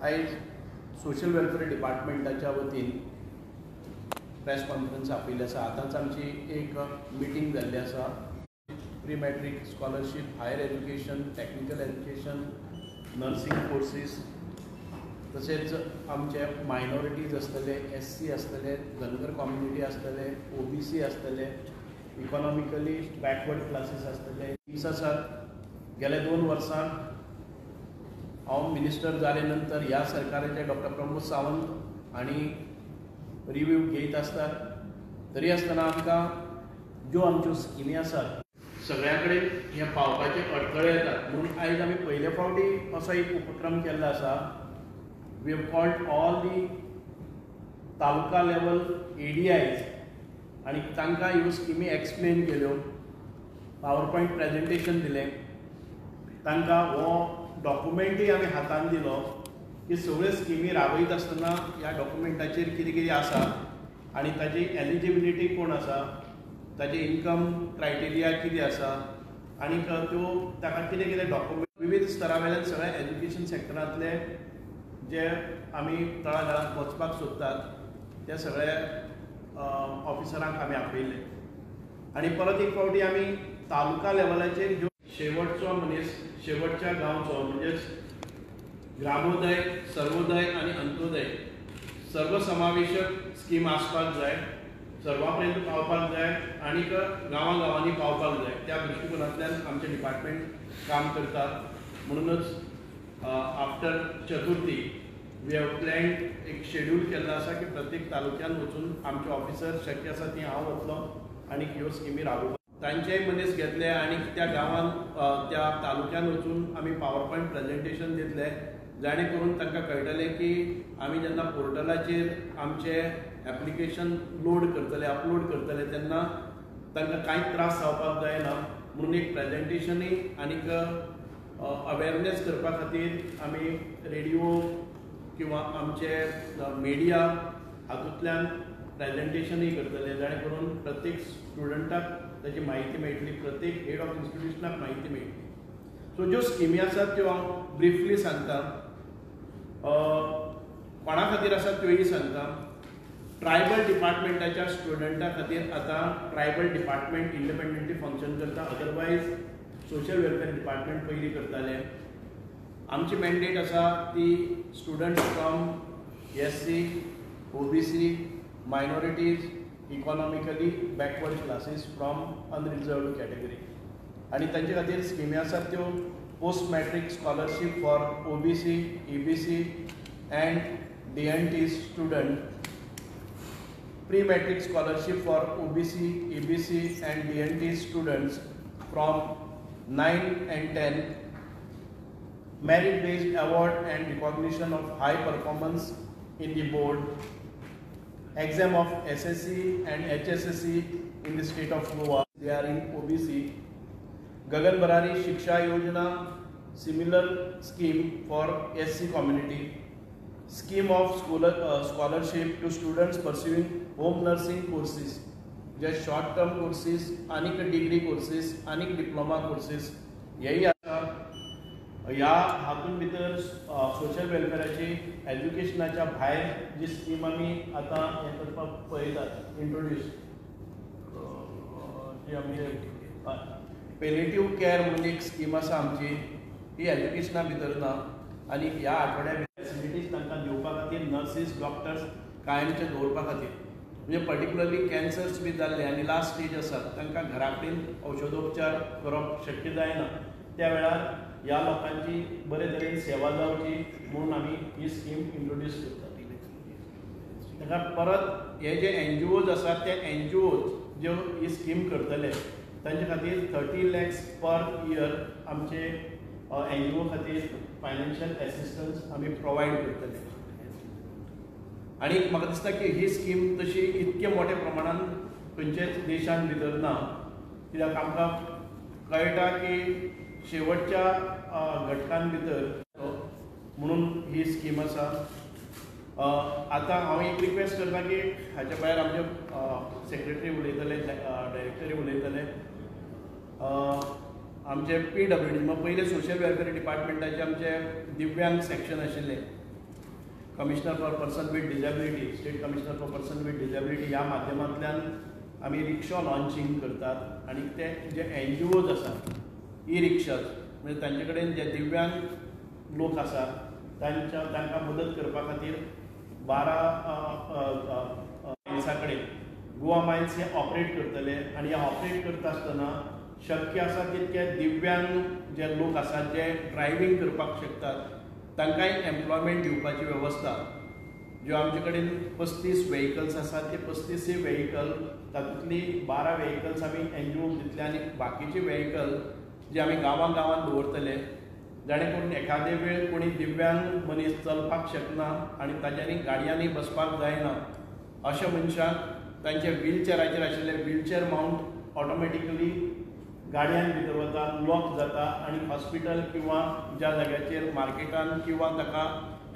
आयज social welfare डिपार्टमेंटाच्या वतीन press conference आपयल्ली आसा। आतांच आमची एक मिटींग जाल्ली आसा। Pre matric scholarship, higher education, technical education, nursing courses, तसेच आमचे मायनॉरिटीज आसतले, SC आसतले, धनगर कम्युनिटी आसतले, OBC आसतले, इकॉनॉमिकली बॅकवर्ड क्लासेस आसतले। टीम्स आसात। गेल्या 2 वर्सांक हांव मिनिस्टर जाले नंतर ह्या सरकाराचे डॉक्टर प्रमोद सावंत आनी रिव्यू घेत आसतात। तरी आसतना आमकां ज्यो आमच्यो स्किमी आसात सगळ्या कडेन हे पावपाचे अडखळे येतात। म्हणून आयज आमी पयले फावटी असो एक उपक्रम केल्लो आसा। We have called all the taluka level ADIs आनी तांकां ह्यो स्किमी एक्सप्लेन केल्यो, पावर पॉयंट प्रेजेंटेशन दिलें, तांकां हो डॉक्युमेंटूय आमी हातान दिलो की सगळ्यो स्किमी राबयत आसतना ह्या डॉक्युमेंटाचेर कितें कितें आसा आनी ताची एलिजिबिलिटी कोण आसा, ताचे इन्कम क्रायटेरिया कितें आसा आनी त्यो ताका कितें कितें डॉक्युमेंट विविध स्तरा वयल्यान सगळ्या एज्युकेशन सेक्टरांतले जे आमी तळागाळांत वचपाक सोदतात ते सगळे ऑफिसरांक आमी आपयले। आनी परत एक फावटी आमी तालुका लेवलाचेर ज्यो शेवटचो मनीस शेवटच्या गांवचो म्हणजेच ग्रामोदय, सर्वोदय आनी अंत्योदय सर्वसमावेशक स्कीम आसपाक जाय, सर्वा पर्यंत पावपाक जाय आनी गांवां गांवांनी पावपाक जाय। त्या दृश्टिकोनांतल्यान आमचे डिपार्टमेंट काम करता। म्हणूनच after Chaturthi we have planned एक शेड्यूल केल्लो आसा की प्रत्येक तालुक्यान वचून आमचे ऑफिसर शक्य आसा ती हांव वतलो आनी ह्यो स्किमी राबोवपाक। तांचेय मनीस घेतले आनी त्या गांवांत त्या तालुक्यान वचून आमी पावर पॉयंट प्रेजेंटेशन दितले, जाणे करून तांकां कळटलें की आमी जेन्ना पोर्टलाचेर आमचे एप्लिकेशन लोड करतले, अपलोड करतले तेन्ना तांकां कांयच त्रास जावपाक जायना। म्हणून एक प्रेजेंटेशनूय आनीक अवेरनेस करपा खातीर आमी रेडिओ किंवा आमचे मिडिया हातूंतल्यान प्रेजेंटेशनूय करतले, जाणे करून प्रत्येक स्टुडंटाक ताची म्हायती मेळटली, प्रत्येक हेड ऑफ इन्स्टिट्यूशनाक म्हायती मेळटली। सो ज्यो स्किमी आसात त्यो हांव ब्रिफली सांगता, कोणा खातीर आसात त्योय सांगता। ट्रायबल डिपार्टमेंटाच्या स्टुडंटा खातीर आतां ट्रायबल डिपार्टमेंट इंडिपेंडंटली फंक्शन करता, अदरवायज सोशल वेलफेअर डिपार्टमेंट पयलीं करताले। आमची मॅन्डेट आसा ती students from SC, OBC, minorities, economically backward classes from unreserved category आनी तांचे खातीर स्किमी आसात त्यो post matric scholarship for OBC, EBC and DNT student, pre matric scholarship for OBC, EBC and DNT students from 9 and 10, merit based award and recognition of high performance in the board, exam of SSC and HSSC in the state of Goa, they are in OBC. Gagan Barari Shiksha Yojana, similar scheme for SC community. Scheme of scholarship to students pursuing home nursing courses, just short term courses, अनेक degree courses, अनेक diploma courses, यही आता ह्या हातून भितर social वेलफेअराची एज्युकेशनाच्या भायर जी scheme आमी आतां हें करपाक पळयतात इंट्रोड्यूस, जी आमी पेलेटिव्ह केअर म्हणून एक स्कीम आसा आमची, ही एज्युकेशना भितर ना आनी ह्या आठवड्या भितर फॅसिलिटीज तांकां दिवपा खातीर नर्सीस, डॉक्टर्स कायमचे दवरपा खातीर, म्हणजे पर्टिक्युलरली कॅन्सर्स बी जाल्ले आनी लास्ट स्टेज आसात तांकां घरा कडेन औषधोपचार करप शक्य जायना, त्या वेळार ह्या लोकांची बरे तरेन सेवा जावची म्हणून आमी ही स्कीम इंट्रोड्यूस करतात। ताका परत हे जे NGOs आसात ते NGOs ज्यो ही स्कीम करतले तांचे खातीर 30 lakhs पर इयर आमचे NGO खातीर फायनान्शियल एसिस्टन्स आमी प्रोवायड करतले। आनी म्हाका दिसता की ही स्कीम तशी इतके मोठ्या प्रमाणान खंयचेच देशान भितर ना, कित्याक आमकां कळटा की शेवटच्या घटकां भितर म्हणून ही स्कीम आसा। आतां हांव एक रिक्वेस्ट करता की हाच्या भायर आमचे सेक्रेटरी उलयतले, डायरेक्टरी उलयतले, आमचे PWD पहिले सोशल वेलफेअर डिपार्टमेंटाचे आमचे दिव्यांग सेक्शन आशिल्ले commissioner for person with disability, state commissioner for person with disability ह्या माध्यमांतल्यान आमी रिक्षा लॉन्चिंग करतात आणि ते जे NGOज आसात ई रिक्षाज म्हणजे तांचे कडेन जे दिव्यांग लोक आसात तांकां मदत करपा खातीर 12 दिसा कडेन गोवा मायल्स हे ऑपरेट करतले आणि हे ऑपरेट करता आसतना शक्य आसा तितके दिव्यांग जे लोक आसात जे ड्रायव्हिंग करपाक शकतात तांकांय एम्प्लॉयमेंट दिवपाची वेवस्था ज्यो आमचे कडेन 35 व्हेकल्स आसात ते 35 व्हेकल तातूंतली 12 व्हेकल्स आमी NGOक दितले आनी बाकीचे व्हेकल जे आमी गांवां दवरतले जाणे करून एखादे वेळ कोणी दिव्यांग मनीस चलपाक शकना आनी ताच्यांनी गाडयांनी बसपाक जायना अशा मनशांक तांचे व्हीलचॅराचेर आशिल्ले व्हीलचॅर माउंट ऑटोमॅटिकली गाडयांत भितर वता लॉक जाता आनी हॉस्पिटल किंवा ज्या जाग्याचेर मार्केटान किंवा ताका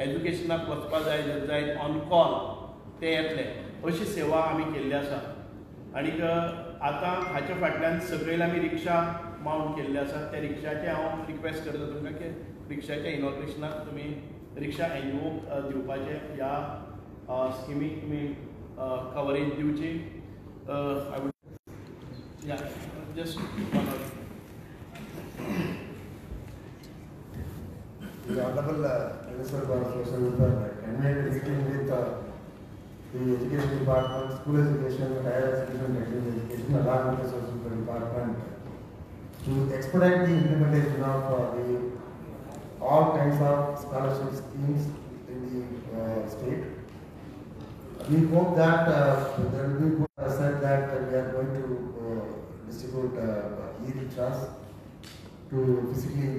एज्युकेशनाक वचपा जाय ऑन कॉल ते येतले अशी सेवा आमी केल्ली आसा. आनीक आतां हाच्या फाटल्यान सकयल आमी रिक्षा माउंट केल्ले आसात. त्या रिक्षाचे हांव रिक्वेस्ट करता तुमकां की रिक्षाच्या इनॉग्रेशनाक तुमी रिक्षा NGOक दिवपाचे ह्या स्किमीक तुमी कवरेज दिवची. आय वूड या just The Honorable Minister for Social Welfare convened a meeting with the Education Department, School Education, Higher Education, Technical Education, along with the Social Welfare Department to expedite the implementation of all kinds of scholarship schemes in the state. We hope that there will be good said that we are going to distribute e-rickshaws to physically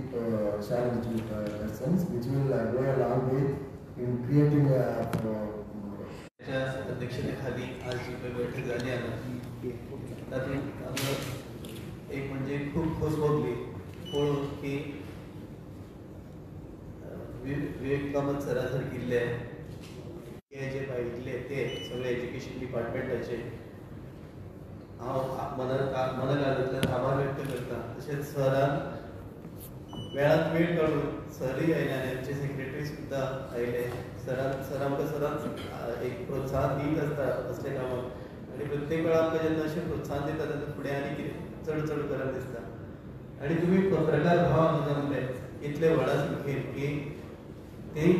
challenged persons, which will go a long way in creating अध्यक्षतेखाली आज जी बैठक झाली आहे त्यातून एक म्हणजे खूप खोस भोगली पळोवन की विवेक कामत सरासर केल्ले हे जे पाहिजे ते सगळे एज्युकेशन डिपार्टमेंटाचे हांव मनांतल्यान आभार व्यक्त करता. तशेंच सरान वेळांत वेळ काडून सरय आयले आनी आमचे सेक्रेटरी सुद्दां आयले. सर आमकां एक प्रोत्साहन दीत आसता असले कामाक आनी प्रत्येक वेळा आमकां जेन्ना अशें प्रोत्साहन दिता तेन्ना फुडें आनी कितें चड करप दिसता. आनी तुमी पत्रकार भाव जमले इतले व्हडा संख्येन की ते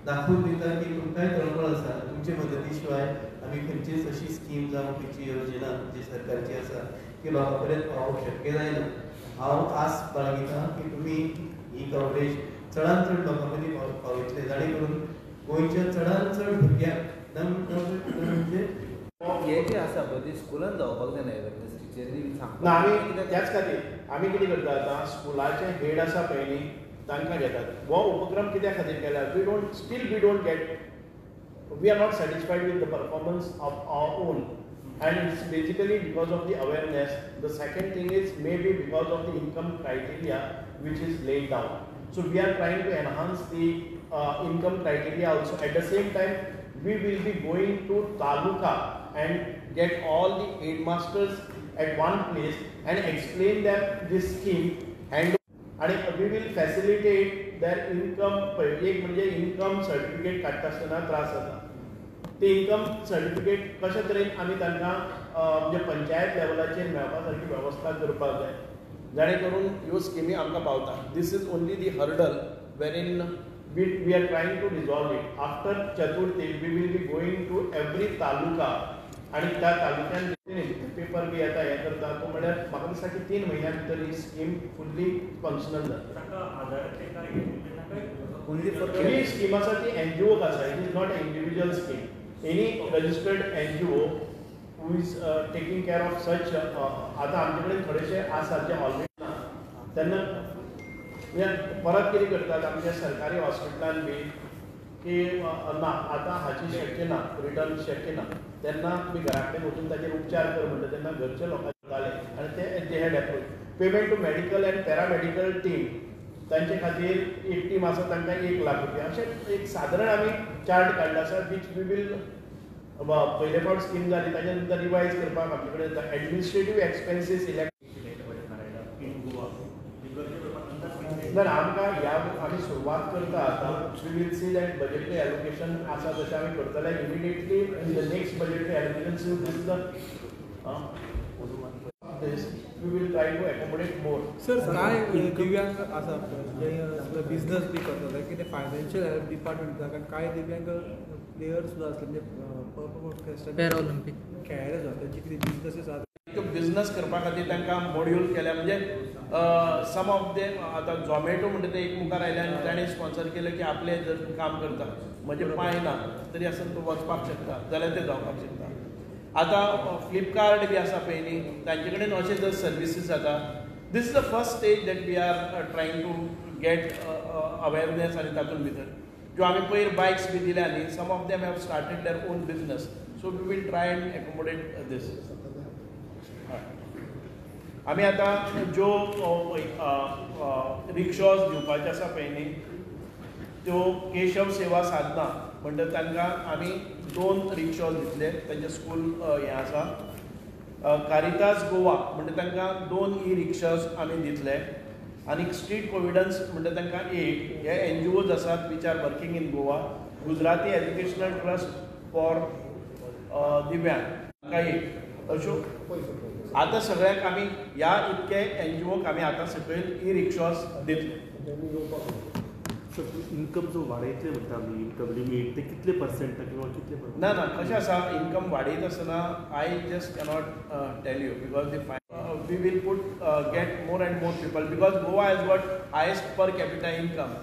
दाखवून दिता की तुमकांय तळमळ आसा. तुमचे मदती शिवाय आमी खंयचीच अशी स्कीम जावं खंयची योजना जी सरकारची आसा ती लोकां पर्यंत पावोवंक शक्य जायना. हांव आस बाळगितां की तुमी ही कवरेज चडांत चड लोकां मदीं पावयतले जाणे करून गोंयच्या चडांत चड भुरग्यांक म्हणजे हे जे आसा पळय ती स्कुलान जावपाक जाय टिचरींनी ना. आमी त्याच खातीर आमी कितें करता आतां स्कुलाचे हेड आसा पळय न्ही तांकां घेतात. हो उपक्रम कित्या खातीर केला we don't get we are not satisfied with the performance of our own and it's basically because of the awareness. The second thing is maybe because of the income criteria which is laid down. So we are trying to enhance the income criteria also. At the same time we will be going to taluka and get all the headmasters at one place and explain them this scheme and we will facilitate their income. एक म्हणजे income certificate काडटा आसतना त्रास जाता. ते income certificate कशा तरेन आमी तांकां म्हणजे पंचायत लेवलाचेर मेळपा सारकी वेवस्था करपाक जाय जाणे करून ह्यो स्किमी आमकां पावता. This is only the hurdle where in we are trying to resolve it. After Chaturthi we will be going to every taluka आनी त्या तालुक्यान पेपर बी येता हें करता तो म्हळ्यार म्हाका दिसता की 3 म्हयन्यां भितर ही स्कीम फुल्ली फंक्शनल जाता. ही स्कीम आसा ती NGO आसा. It is not a individual scheme. Any registered NGO who is taking care of such आतां आमचे कडेन थोडेशे आसात जे ऑलरेडी ना तेन्ना परत कितें करतात आमच्या सरकारी हॉस्पिटलान बी की ना आतां हाची शक्य ना रिटर्न शक्य ना तेन्ना तुमी घरा कडेन वचून ताचेर उपचार कर म्हणटा तेन्ना घरचे लोकांक जाले आनी ते had approach. Payment to medical and paramedical team तांचे खातीर एक टीम आसा तांकां 1 लाख रुपया अशें एक सादारण आमी चार्ट काडला आसा वीच वी वील पयले फावट स्कीम जाली ताच्या नंतर रिवायज करपाक आमचे कडेन एडमिनिस्ट्रेटीव एक्सपेन्सीस इलेक्ट ना आमकां ह्या आमी सुरवात करता आतां we will see that budgetary allocation आसा तशें आमी करतले immediately in the next budgetary allocation so this is the we will try to accommodate more. Sir काय दिव्यांग आसा जे बिझनस बी करता कितें फायनान्शियल हेल्प डिपार्टमेंट कारण काय दिव्यांग प्लेयर सुद्दां आसले म्हणजे पॅरा ऑलिंपिक खेळाडे जाता तांचे कितें बिझनसीस आसा तो बिझनस करपा खातीर तांकां मॉड्यूल केल्या म्हणजे सम ऑफ देम आतां झॉमॅटो म्हणटा ते एक मुखार आयल्यान ताणें स्पॉन्सर केलें की आपलें जर काम करता म्हणजे पांय ना तरी आसतना तूं वचपाक शकता जाल्यार तें जावपाक शकता. आतां फ्लिपकार्ट बी आसा पळय न्ही तांचे कडेन अशे जर सर्विसीस जाता this is the first stage that we are trying to get awareness आनी तातूंत भितर ज्यो आमी पयर बायक्स बी दिल्या न्ही some of them have started their own business so we will try and accommodate these. आमी आतां ज्यो रिक्षॉज दिवपाच्यो आसा पळय न्ही त्यो केशव सेवा साधना म्हणटा तांकां आमी 2 रिक्षॉज दितले तांचे स्कूल हें आसा. कारितास गोवा म्हणटा तांकां 2 ई रिक्षाज आमी दितले आनी स्ट्रीट प्रोविडन्स म्हणटा तांकां 1 हे NGOज आसात which are working in Goa. Gujarati educational trust for दिव्यांग तांकां 1 अश्यो आतां सगळ्यांक आमी ह्या इतके NGOक आमी आतां सकयल ई रिक्षाज दितले. इन्कम जो वाडयतले म्हणटा आमी इन्कम लिमीट ते कितले पर्सेंट किंवा कितले ना ना कशें आसा इन्कम वाडयत आसतना I just cannot tell you because we will get more and more people because Goa has got highest per capita income